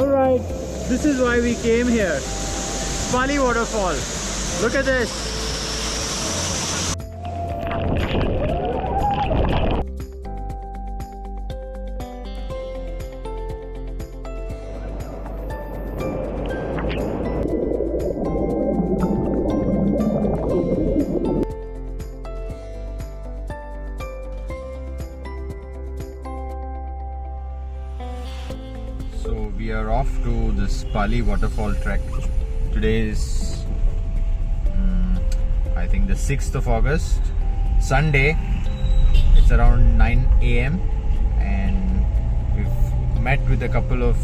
Alright, this is why we came here. Pali waterfall. Look at this. So we are off to this Pali waterfall trek. Today is I think the 6th of August, Sunday. It's around 9 a.m. and we've met with a couple of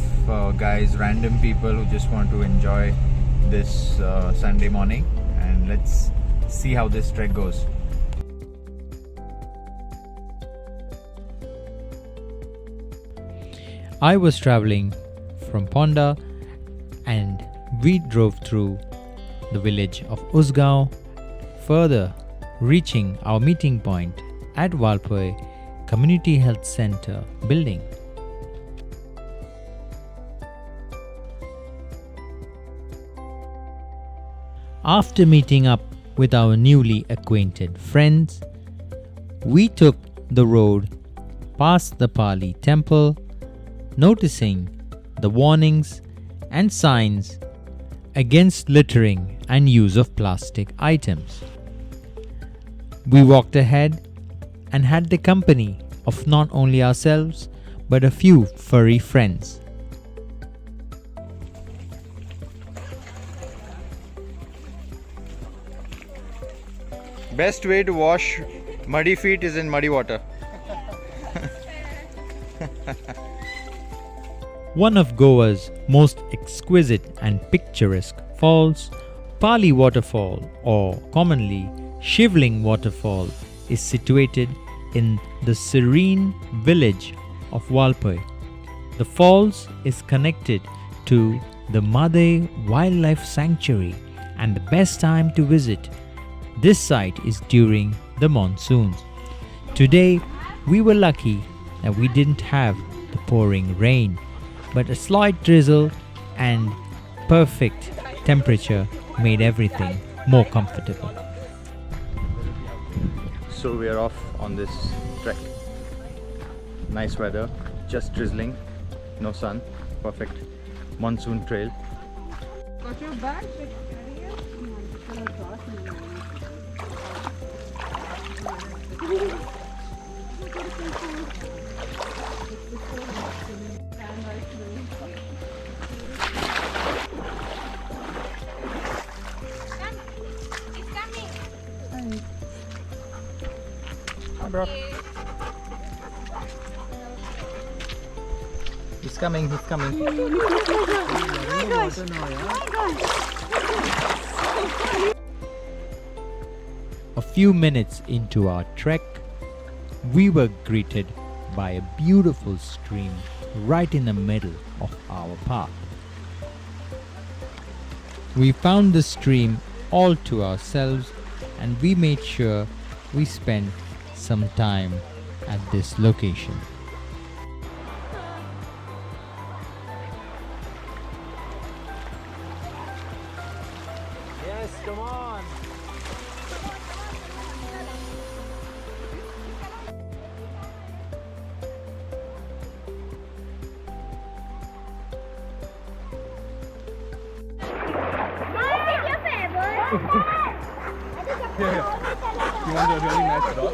guys, random people who just want to enjoy this Sunday morning, and let's see how this trek goes. I was traveling from Ponda and we drove through the village of Usgaon, further reaching our meeting point at VALPOI Community Health Center building. After meeting up with our newly acquainted friends, we took the road past the Pali temple, noticing the warnings and signs against littering and use of plastic items. We walked ahead and had the company of not only ourselves but a few furry friends. Best way to wash muddy feet is in muddy water. One of Goa's most exquisite and picturesque falls, Pali Waterfall, or commonly Shivling Waterfall, is situated in the serene village of VALPOI. The falls is connected to the Madhe Wildlife Sanctuary, and the best time to visit this site is during the monsoons. Today we were lucky that we didn't have the pouring rain, but a slight drizzle and perfect temperature made everything more comfortable. So we are off on this trek. Nice weather, just drizzling, no sun, perfect monsoon trail. Got your bag? Hi, bro. He's coming, he's coming. A few minutes into our trek, we were greeted by a beautiful stream right in the middle of our path. We found the stream all to ourselves and we made sure we spent some time at this location. Yes, come on. You want a really nice dog?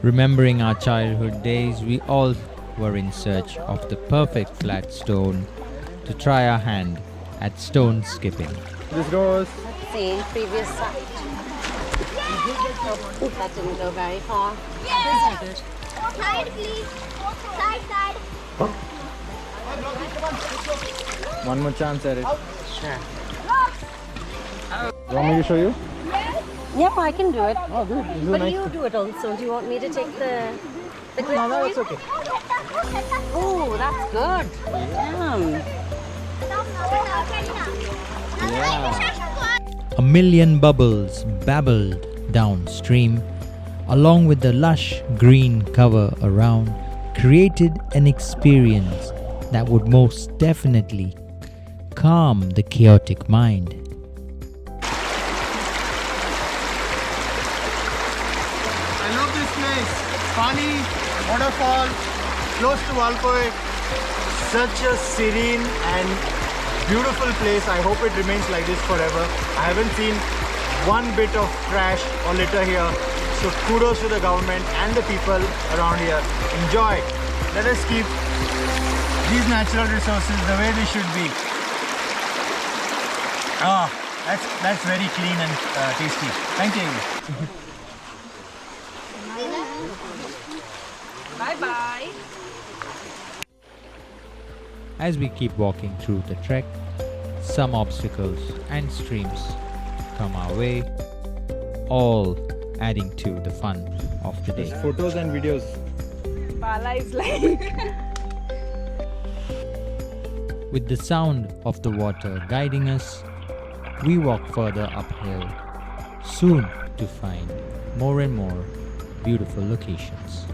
Remembering our childhood days, we all were in search of the perfect flat stone to try our hand at stone skipping. This goes. See, previous side. Oh, that didn't go very far. Yeah. Side, please. Side, side. One more chance at it. Sure. You want me to show you? Yep, I can do it. Oh, good. This is But nice. you do it also. Do you want me to take the clip? No, no, it's okay. Oh, that's good. Damn. A million bubbles babbled downstream, along with the lush green cover around, created an experience that would most definitely calm the chaotic mind. I love this place. Pali, waterfall, close to VALPOI. Such a serene and beautiful place. I hope it remains like this forever. I haven't seen one bit of trash or litter here. So kudos to the government and the people around here. Enjoy. Let us keep these natural resources the way they should be. Ah, that's very clean and tasty. Thank you. Bye-bye. As we keep walking through the trek, some obstacles and streams come our way, all adding to the fun of the day. Photos and videos. Pala is like... With the sound of the water guiding us, we walk further uphill, soon to find more and more beautiful locations.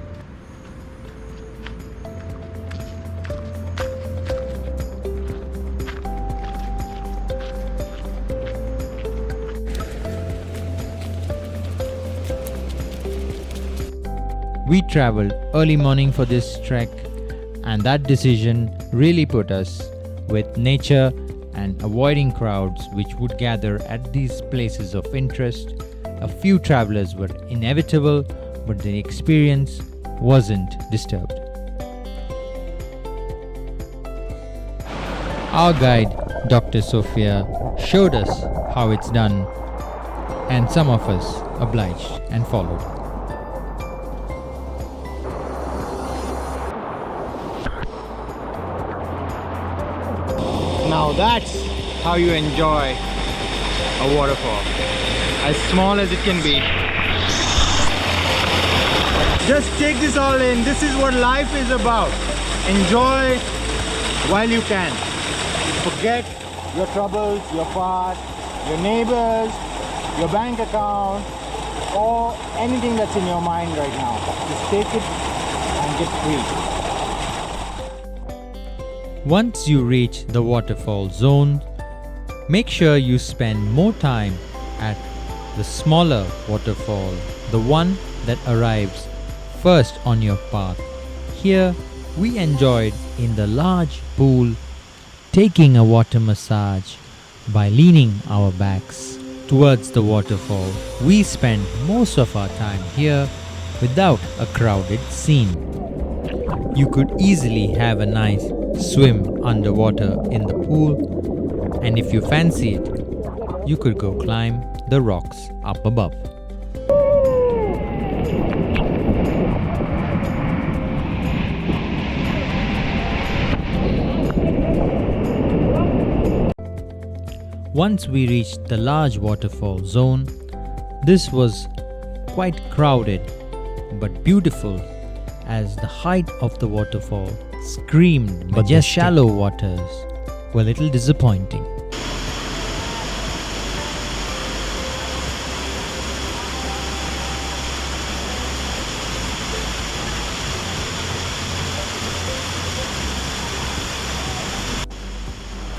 We traveled early morning for this trek, and that decision really put us with nature and avoiding crowds which would gather at these places of interest. A few travelers were inevitable, but the experience wasn't disturbed. Our guide, Dr. Sophia, showed us how it's done, and some of us obliged and followed. Now that's how you enjoy a waterfall. As small as it can be. Just take this all in. This is what life is about. Enjoy while you can. Forget your troubles, your past, your neighbors, your bank account, or anything that's in your mind right now. Just take it and get free. Once you reach the waterfall zone, make sure you spend more time at the smaller waterfall, the one that arrives first on your path. Here, we enjoyed in the large pool, taking a water massage by leaning our backs towards the waterfall. We spent most of our time here without a crowded scene. You could easily have a nice swim underwater in the pool, and if you fancy it, you could go climb the rocks up above. Once we reached the large waterfall zone, this was quite crowded but beautiful, as the height of the waterfall screamed, but just shallow waters were a little disappointing.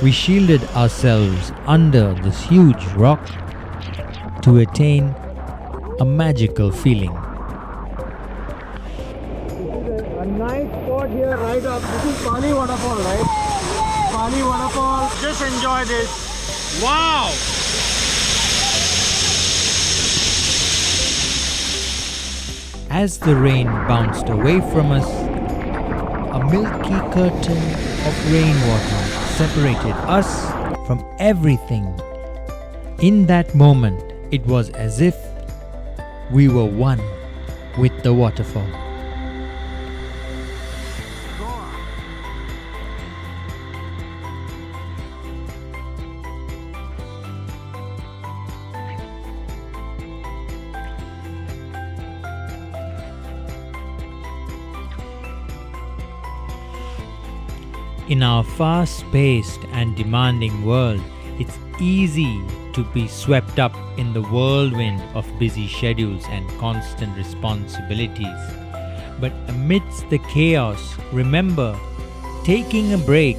We shielded ourselves under this huge rock to attain a magical feeling. A nice spot here right up. This is Pali waterfall, right? Pali waterfall. Just enjoy this. Wow! As the rain bounced away from us, a milky curtain of rainwater separated us from everything. In that moment, it was as if we were one with the waterfall. In our fast-paced and demanding world, it's easy to be swept up in the whirlwind of busy schedules and constant responsibilities. But amidst the chaos, remember, taking a break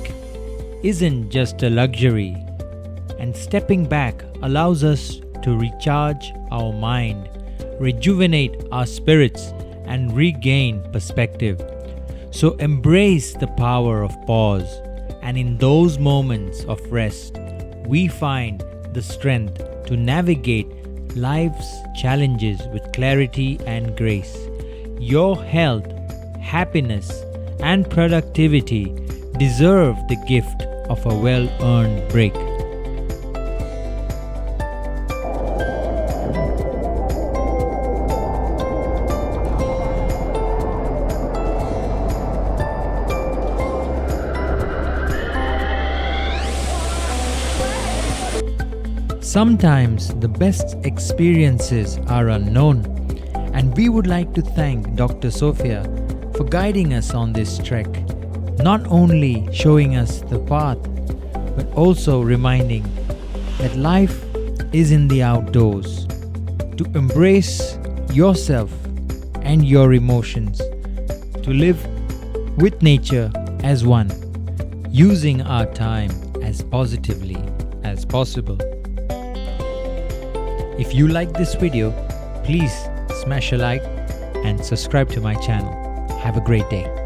isn't just a luxury, and stepping back allows us to recharge our mind, rejuvenate our spirits, and regain perspective. So embrace the power of pause, and in those moments of rest, we find the strength to navigate life's challenges with clarity and grace. Your health, happiness, and productivity deserve the gift of a well-earned break. Sometimes the best experiences are unknown, and we would like to thank Dr. Sophia for guiding us on this trek, not only showing us the path, but also reminding that life is in the outdoors, to embrace yourself and your emotions, to live with nature as one, using our time as positively as possible. If you like this video, please smash a like and subscribe to my channel. Have a great day.